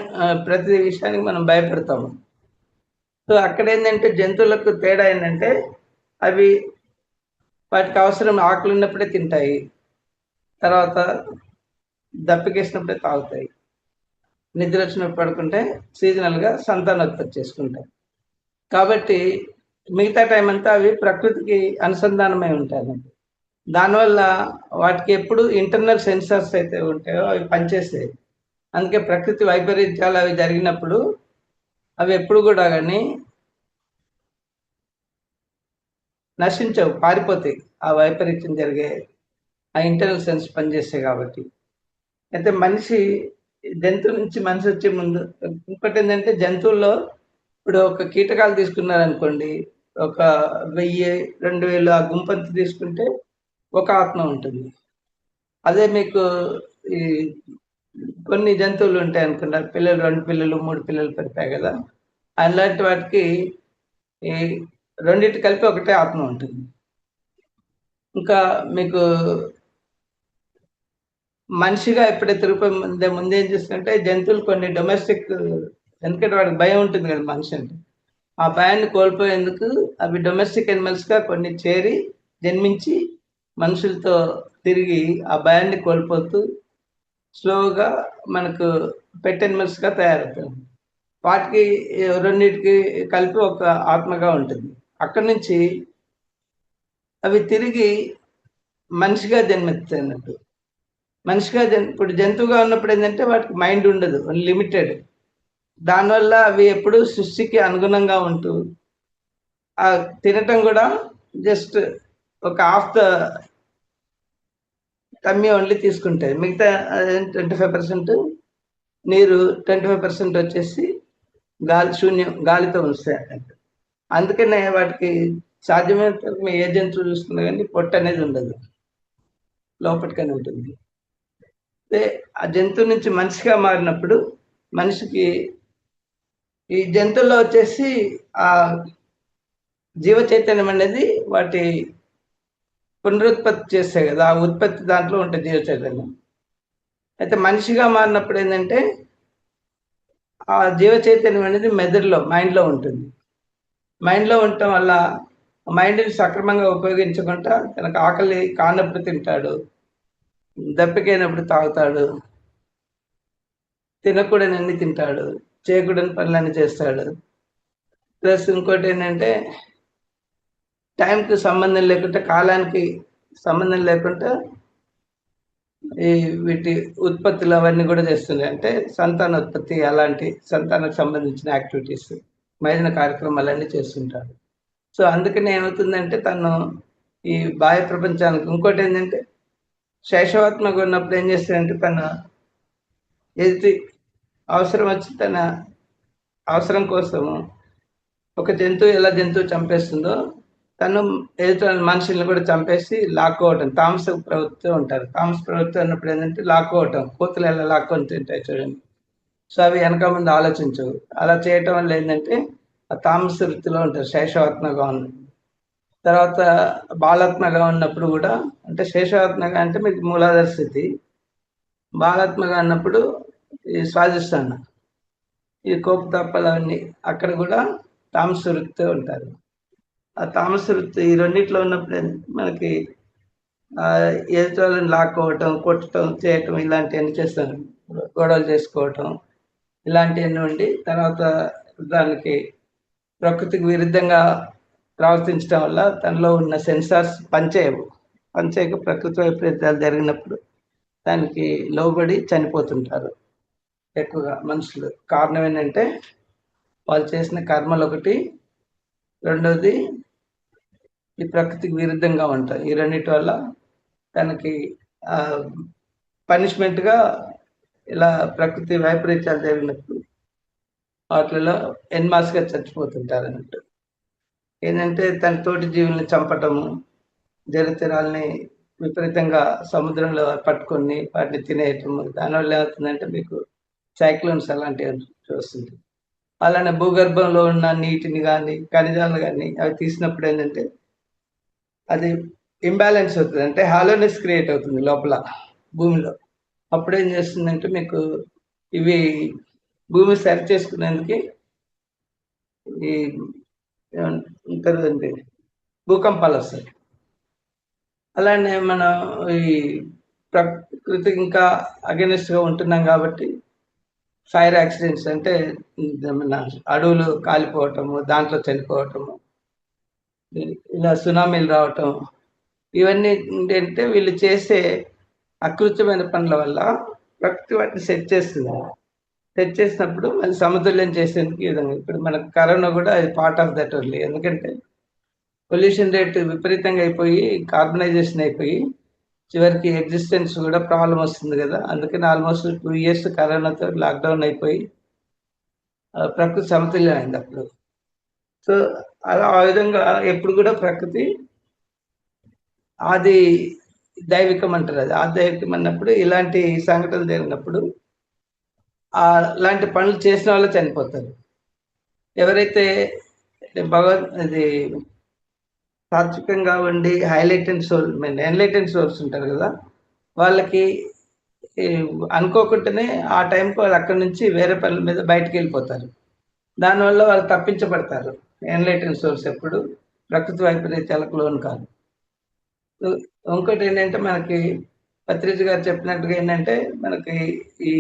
ప్రతి విషయానికి మనం భయపడతాము. సో అక్కడ ఏంటంటే జంతువులకు తేడా ఏంటంటే అవి వాటికి అవసరం ఆకలి ఉన్నప్పుడే తింటాయి, తర్వాత దప్పికేసినప్పుడే తాగుతాయి, నిద్ర వచ్చినప్పుడు పడుకుంటే సీజనల్గా సంతానోత్పత్తి చేసుకుంటాయి. కాబట్టి మిగతా టైం అంతా అవి ప్రకృతికి అనుసంధానమై ఉంటాయి. దానివల్ల వాటికి ఎప్పుడు ఇంటర్నల్ సెన్సార్స్ అయితే ఉంటాయో అవి పనిచేస్తాయి. అందుకే ప్రకృతి వైపరీత్యాలు అవి జరిగినప్పుడు అవి ఎప్పుడు కూడా కానీ నశించవు, పారిపోతాయి. ఆ వైపరీత్యం జరిగే ఆ ఇంటర్నల్ సెన్స్ పనిచేస్తాయి కాబట్టి. అయితే మనిషి జంతువు నుంచి మనిషి వచ్చే ముందు ఇంకోటి ఏంటంటే జంతువుల్లో ఇప్పుడు ఒక కీటకాలు తీసుకున్నారనుకోండి, ఒక 1000, 2000 ఆ గుంపంతా తీసుకుంటే ఒక ఆత్మ ఉంటుంది. అదే మీకు ఈ కొన్ని జంతువులు ఉంటాయి అనుకున్నారు, పిల్లలు 2 పిల్లలు 3 పిల్లలు పెడతాయి కదా, అలాంటి వాటికి ఈ రెండిటి కలిపి ఒకటే ఆత్మ ఉంటుంది. ఇంకా మీకు మనిషిగా ఎప్పుడైతే రూపం ముందేం చేస్తుందంటే జంతువులు కొన్ని డొమెస్టిక్, ఎందుకంటే వాడికి భయం ఉంటుంది కదా మనిషి అంటే, ఆ భయాన్ని కోల్పోయేందుకు అవి డొమెస్టిక్ ఎనిమల్స్గా కొన్ని చేరి జన్మించి మనుషులతో తిరిగి ఆ భయాన్ని కోల్పోతూ స్లోగా మనకు పెట్ ఎనిమల్స్గా తయారవుతాయి. వాటికి రెండింటికి కలిపి ఒక ఆత్మగా ఉంటుంది. అక్కడి నుంచి అవి తిరిగి మనిషిగా జన్మెత్తాయి అన్నట్టు. మనిషిగా ఇప్పుడు జంతువుగా ఉన్నప్పుడు ఏంటంటే వాటికి మైండ్ ఉండదు, లిమిటెడ్. దానివల్ల అవి ఎప్పుడు సృష్టికి అనుగుణంగా ఉంటూ ఆ తినటం కూడా జస్ట్ ఒక హాఫ్ ద టమ్మీ ఓన్లీ తీసుకుంటాయి. మిగతా 25% నీరు, 25% వచ్చేసి గాలి, శూన్యం, గాలితో ఉంచుతాయి అన్నట్టు. అందుకనే వాటికి సాధ్యమైనంత వరకు మీ ఏ జంతువు చూసుకున్నా కానీ పొట్ట అనేది ఉండదు, లోపటికనే ఉంటుంది. అదే ఆ జంతువు నుంచి మనిషిగా మారినప్పుడు మనిషికి ఈ జంతువుల్లో వచ్చేసి ఆ జీవ చైతన్యం అనేది వాటి పునరుత్పత్తి చేస్తాయి కదా, ఆ ఉత్పత్తి దాంట్లో ఉంటుంది జీవ చైతన్యం. అయితే మనిషిగా మారినప్పుడు ఏంటంటే ఆ జీవ చైతన్యం అనేది మెదడులో, మైండ్లో ఉంటుంది. మైండ్లో ఉండటం వల్ల మైండ్ని సక్రమంగా ఉపయోగించకుండా తనకు ఆకలి కానప్పుడు తింటాడు, దప్పికైనప్పుడు తాగుతాడు, తినకూడనన్ని తింటాడు, చేయకూడని పనులన్నీ చేస్తాడు. ప్లస్ ఇంకోటి ఏంటంటే టైంకి సంబంధం లేకుండా, కాలానికి సంబంధం లేకుండా ఈ వీటి ఉత్పత్తులు అవన్నీ కూడా చేస్తున్నాయి. అంటే సంతానోత్పత్తి, అలాంటి సంతానానికి సంబంధించిన యాక్టివిటీస్, మైదిన కార్యక్రమాలన్నీ చేస్తుంటారు. సో అందుకని ఏమవుతుందంటే తను ఈ బాహ్య ప్రపంచానికి, ఇంకోటి ఏంటంటే శైశవాత్మగా ఉన్నప్పుడు ఏం చేస్తాడంటే తన ఎదుటి అవసరం వచ్చి తన అవసరం కోసము ఒక జంతువు ఎలా జంతువు చంపేస్తుందో తను ఎదుటి మనుషుల్ని కూడా చంపేసి లాక్కోవటం, తామస ప్రవృత్తితో ఉంటారు. తామస ప్రవృత్తి అన్నప్పుడు ఏంటంటే లాక్కోవటం, కోతులు ఎలా లాక్కొని తింటాయి చూడండి. సో అవి వెనక ముందు ఆలోచించవు. అలా చేయటం వల్ల ఏంటంటే ఆ తామస వృత్తిలో ఉంటారు శైశవాత్మగా ఉన్న తర్వాత. బాలాత్మగా ఉన్నప్పుడు కూడా, అంటే శేషవాత్మగా అంటే మీకు మూలాధార స్థితి, బాలాత్మగా అన్నప్పుడు ఈ స్వాదిస్తాను, ఈ కోపతాపాలన్నీ అక్కడ కూడా తామస వృత్తితో ఉంటారు. ఆ తామస వృత్తి ఈ రెండిట్లో ఉన్నప్పుడు మనకి ఎదుటి వాళ్ళని లాక్కోవటం, కొట్టడం, చేయటం ఇలాంటివన్నీ చేస్తాను, గొడవలు చేసుకోవటం ఇలాంటివన్నీ ఉండి తర్వాత దానికి ప్రకృతికి విరుద్ధంగా ప్రవర్తించడం వల్ల తనలో ఉన్న సెన్సార్స్ పనిచేయవు. పనిచేయక ప్రకృతి వైపరీత్యాలు జరిగినప్పుడు దానికి లోబడి చనిపోతుంటారు ఎక్కువగా మనుషులు. కారణం ఏంటంటే వాళ్ళు చేసిన కర్మలు ఒకటి, రెండోది ఈ ప్రకృతికి విరుద్ధంగా ఉంటాయి. ఈ రెండింటి వల్ల తనకి పనిష్మెంట్గా ఇలా ప్రకృతి వైపరీత్యాలు జరిగినప్పుడు వాటిలో ఎన్మాస్గా చచ్చిపోతుంటారు అన్నట్టు. ఏంటంటే తన తోటి జీవుల్ని చంపటము, జలచరాల్ని విపరీతంగా సముద్రంలో పట్టుకొని వాటిని తినేయటము, దానివల్ల ఏమవుతుందంటే మీకు సైక్లోన్స్ అలాంటివి వస్తుంది. అలానే భూగర్భంలో ఉన్న నీటిని కానీ ఖనిజాలు కానీ అవి తీసినప్పుడు ఏంటంటే అది ఇంబ్యాలెన్స్ అవుతుంది, అంటే హాలోనెస్ క్రియేట్ అవుతుంది లోపల భూమిలో. అప్పుడు ఏం చేస్తుందంటే మీకు ఇవి భూమి సరి చేసుకునేందుకు ఈ ఉంటుందండి, భూకంపాలు వస్తాయి. అలానే మనం ఈ ప్రకృతికి ఇంకా అగెనిస్ట్గా ఉంటున్నాం కాబట్టి ఫైర్ యాక్సిడెంట్స్, అంటే మన అడవులు కాలిపోవటము, దాంట్లో చనిపోవటము, ఇలా సునామీలు రావటం, ఇవన్నీ ఏంటంటే వీళ్ళు చేసే అకృత్యమైన పనుల వల్ల ప్రకృతి వాటిని సెట్ చేస్తుంది. సెట్ చేసినప్పుడు మళ్ళీ సమతుల్యం చేసేందుకు ఈ విధంగా ఇప్పుడు మనకు కరోనా కూడా అది పార్ట్ ఆఫ్ దట్ ఓన్లీ. ఎందుకంటే పొల్యూషన్ రేట్ విపరీతంగా అయిపోయి, కార్బనైజేషన్ అయిపోయి, చివరికి ఎగ్జిస్టెన్స్ కూడా ప్రాబ్లమ్ వస్తుంది కదా! అందుకని ఆల్మోస్ట్ 2 ఇయర్స్ కరోనాతో లాక్‌డౌన్ అయిపోయి ప్రకృతి సమతుల్యం అయింది అప్పుడు. సో, అలా ఆ విధంగా ఎప్పుడు కూడా ప్రకృతి ఆది దైవికం అంటారు అది. ఆదైవికం అన్నప్పుడు ఇలాంటి సంఘటనలు జరిగినప్పుడు అలాంటి పనులు చేసిన వాళ్ళే చనిపోతారు. ఎవరైతే ఇది సాత్వికంగా ఉండి ఎన్‌లైటెన్డ్ సోల్స్ ఉంటారు కదా! వాళ్ళకి ఈ అనుకోకుండానే ఆ టైంకి వాళ్ళు అక్కడి నుంచి వేరే పనుల మీద బయటికెళ్ళిపోతారు. దానివల్ల వాళ్ళు తప్పించబడతారు. ఎన్‌లైటెన్డ్ సోర్స్ ఎప్పుడు ప్రకృతి వైపరీత్యాలకు లోను కాదు. ఇంకోటేంటంటే మనకి పత్రిజీ గారు చెప్పినట్టుగా ఏంటంటే, మనకి ఈ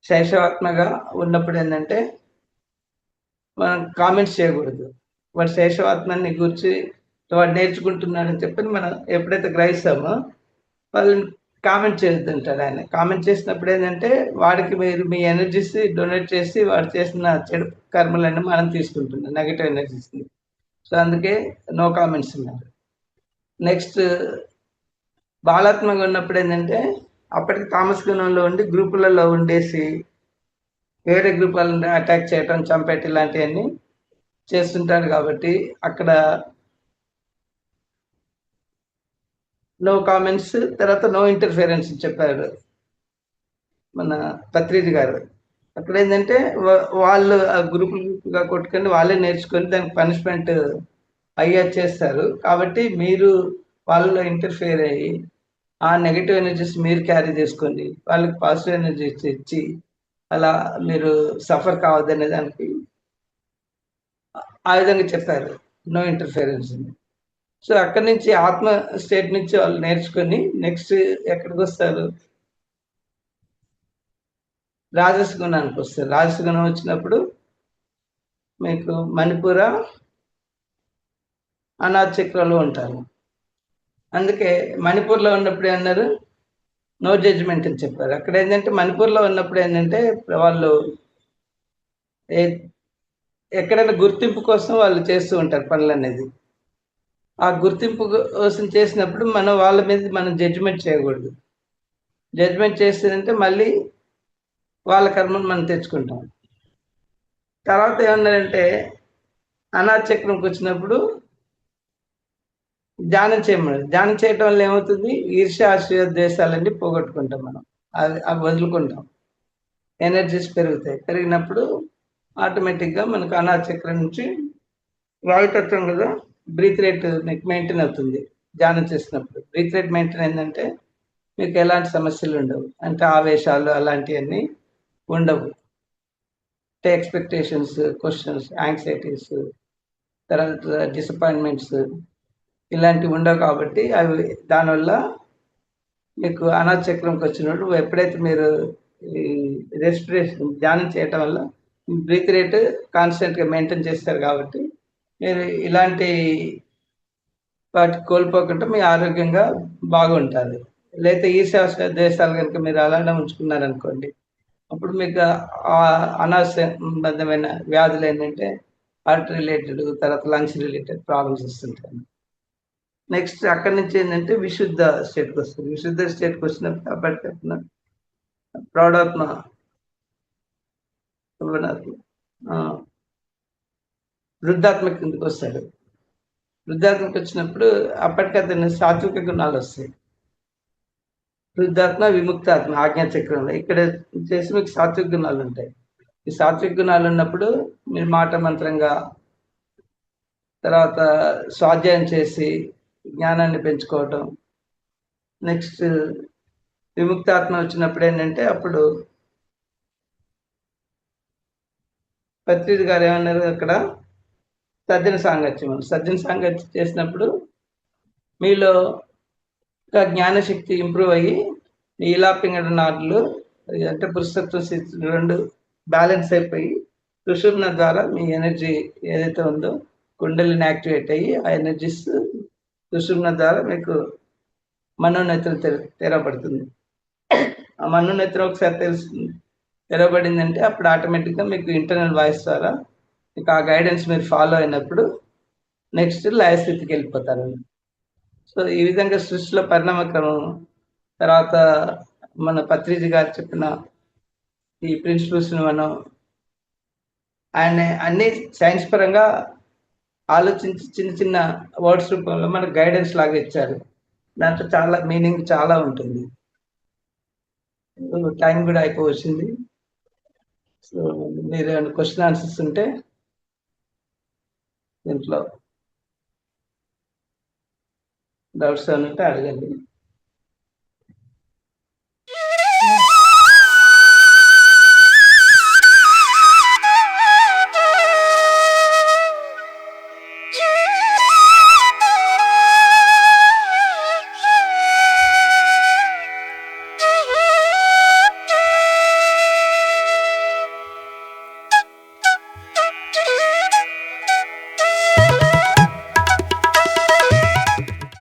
శైశవాత్మగా ఉన్నప్పుడు ఏంటంటే, మనం కామెంట్స్ చేయకూడదు. వాడు శైశవాత్మని గూర్చి వాడు నేర్చుకుంటున్నాడని చెప్పని మనం ఎప్పుడైతే గ్రహిస్తామో, వాళ్ళని కామెంట్ చేయొద్దంటాడు ఆయన. కామెంట్ చేసినప్పుడు ఏంటంటే, వాడికి మీరు మీ ఎనర్జీస్ డొనేట్ చేసి వాడు చేసిన చెడు కర్మలన్నీ మనం తీసుకుంటున్నాం. నెగెటివ్ ఎనర్జీస్‌ని. సో, అందుకే నో కామెంట్స్ అన్నారు. నెక్స్ట్ బాలాత్మగా ఉన్నప్పుడు ఏంటంటే, అప్పటికి తామస గుణంలో ఉండి గ్రూపులలో ఉండేసి, వేరే గ్రూప్ వాళ్ళని అటాక్ చేయటం, చంపేయటం ఇలాంటియన్నీ చేస్తుంటాడు కాబట్టి, అక్కడ నో కామెంట్స్, తర్వాత నో ఇంటర్ఫియరెన్స్ చెప్పారు మన పత్రిజీ గారు. అక్కడేందంటే వాళ్ళు ఆ గ్రూపులుగా కొట్టుకొని వాళ్ళే నేర్చుకొని దానికి పనిష్మెంట్ అయ్యేది చేస్తారు. కాబట్టి మీరు వాళ్ళలో ఇంటర్ఫియర్ అయ్యి, ఆ నెగెటివ్ ఎనర్జీస్ మీరు క్యారీ చేసుకొని, వాళ్ళకి పాజిటివ్ ఎనర్జీస్ ఇచ్చి, అలా మీరు సఫర్ కావద్దనే దానికి ఆ విధంగా చెప్పారు. నో ఇంటర్ఫియరెన్స్ అని. సో, అక్కడి నుంచి ఆత్మ స్టేట్ నుంచి వాళ్ళు నేర్చుకొని నెక్స్ట్ ఎక్కడికొస్తారు? రాజస గుణానికొస్తారు. రాజస గుణం వచ్చినప్పుడు మీకు మణిపుర, అనాథ చక్రంలో ఉంటారు. అందుకే మణిపూర్‌లో ఉన్నప్పుడు ఏమన్నారు? నో జడ్జ్‌మెంట్ అని చెప్పారు. అక్కడేంటంటే మణిపూర్‌లో ఉన్నప్పుడు ఏంటంటే వాళ్ళు ఎ ఎక్కడైనా గుర్తింపు కోసం వాళ్ళు చేస్తూ ఉంటారు పనులనేది. ఆ గుర్తింపు కోసం చేసినప్పుడు మనం వాళ్ళ మీద మనం జడ్జ్‌మెంట్ చేయకూడదు. జడ్జ్‌మెంట్ చేస్తేనంటే మళ్ళీ వాళ్ళ కర్మను మనం తెచ్చుకుంటాం. తర్వాత ఏమన్నారంటే అనాథ చక్రంకొచ్చినప్పుడు ధ్యానం చేయమన్నారు. ధ్యానం చేయటం వల్ల ఏమవుతుంది? ఈర్ష్య, అసూయ, ద్వేషాలన్నీ పోగొట్టుకుంటాం మనం. అవి వదులుకుంటాం. ఎనర్జీస్ పెరుగుతాయి. పెరిగినప్పుడు ఆటోమేటిక్‌గా మనకు అనాథ చక్రం నుంచి వాయుతత్వం కదా! బ్రీత్ రేట్ మీకు మెయింటైన్ అవుతుంది. ధ్యానం చేసినప్పుడు. బ్రీత్ రేట్ మెయింటైన్ అయిందంటే మీకు ఎలాంటి సమస్యలుండవు. అంటే ఆవేశాలు అలాంటియన్నీ ఉండవు. అంటే ఎక్స్‌పెక్టేషన్స్, క్వెషన్స్, యాంక్సైటీస్, తర్వాత డిసప్పాయింట్‌మెంట్స్ ఇలాంటివి ఉండవు కాబట్టి అవి దానివల్ల మీకు అనాథ చక్రంకొచ్చినప్పుడు ఎప్పుడైతే మీరు ఈ రెస్పిరేషన్ ధ్యానం చేయటం వల్ల బ్రీత్ రేట్ కాన్స్టెంట్‌గా మెయింటైన్ చేస్తారు కాబట్టి మీరు ఇలాంటి వాటిని కోల్పోకుండా మీ ఆరోగ్యంగా బాగుంటారు. లేతే ఈర్ష్య, ద్వేషాలు గనుక మీరు అలానే ఉంచుకున్నారనుకోండి, అప్పుడు మీకు సంబంధమైన వ్యాధులేంటంటే హార్ట్ రిలేటెడ్, తర్వాత లంగ్స్ రిలేటెడ్ ప్రాబ్లమ్స్ వస్తుంటాయి. నెక్స్ట్ అక్కడి నుంచి ఏంటంటే విశుద్ధ స్టేట్‌కొస్తుంది. విశుద్ధ స్టేట్‌కొచ్చినప్పుడు అప్పటికప్పుడు ప్రౌఢాత్మ యవ్వనాత్మ ఆ! వృద్ధాత్మ కిందకొస్తాడు. వృద్ధాత్మకొచ్చినప్పుడు అప్పటికతను సాత్విక గుణాలొస్తాయి. వృద్ధాత్మ, విముక్తాత్మ ఆజ్ఞా చక్రంలో. ఇక్కడ వచ్చేసి మీకు సాత్విక గుణాలుంటాయి. ఈ సాత్విక గుణాలున్నప్పుడు మీరు మాట మంత్రంగా, తర్వాత స్వాధ్యాయం చేసి జ్ఞానాన్ని పెంచుకోవటం. నెక్స్ట్ విముక్తాత్మ వచ్చినప్పుడేంటంటే అప్పుడు పత్రిజి గారు ఏమన్నారు అక్కడ? సజ్జన సాంగత్యం. సజ్జన సాంగత్యం చేసినప్పుడు మీలో ఇంకా జ్ఞానశక్తి ఇంప్రూవ్ అయ్యి నీలా పింగళ నాడులు అంటే పురుషత్వ స్థితి 2 బ్యాలెన్స్ అయిపోయి సుషుమ్న ద్వారా మీ ఎనర్జీ ఏదైతే ఉందో కుండలిని యాక్టివేట్ అయ్యి ఆ ఎనర్జీస్ సుషుమ్న ద్వారా మీకు మనోనేత్రం తెరవబడుతుంది. ఆ మనోనేత్రం ఒకసారి తెరవబడిందంటే అప్పుడు ఆటోమేటిక్గా మీకు ఇంటర్నల్ వాయిస్ ద్వారా మీకు ఆ గైడెన్స్ మీరు ఫాలో అయినప్పుడు నెక్స్ట్ లయ స్థితికి వెళ్ళిపోతారండి. సో ఈ విధంగా సృష్టిలో పరిణామ క్రమం తర్వాత మన పత్రిజీ గారు చెప్పిన ఈ ప్రిన్సిపల్స్ని మనం ఆయన అన్ని సైన్స్ పరంగా ఆలోచించి చిన్న చిన్న వర్డ్స్ రూపంలో మనకు గైడెన్స్ లాగా ఇచ్చారు. దాంట్లో చాలా మీనింగ్ చాలా ఉంటుంది. టైం కూడా అయిపోవచ్చింది. సో మీరు ఏమైనా క్వశ్చన్ ఆన్సర్స్ ఉంటే దీంట్లో డౌట్స్ ఏమైనా ఉంటే అడగండి.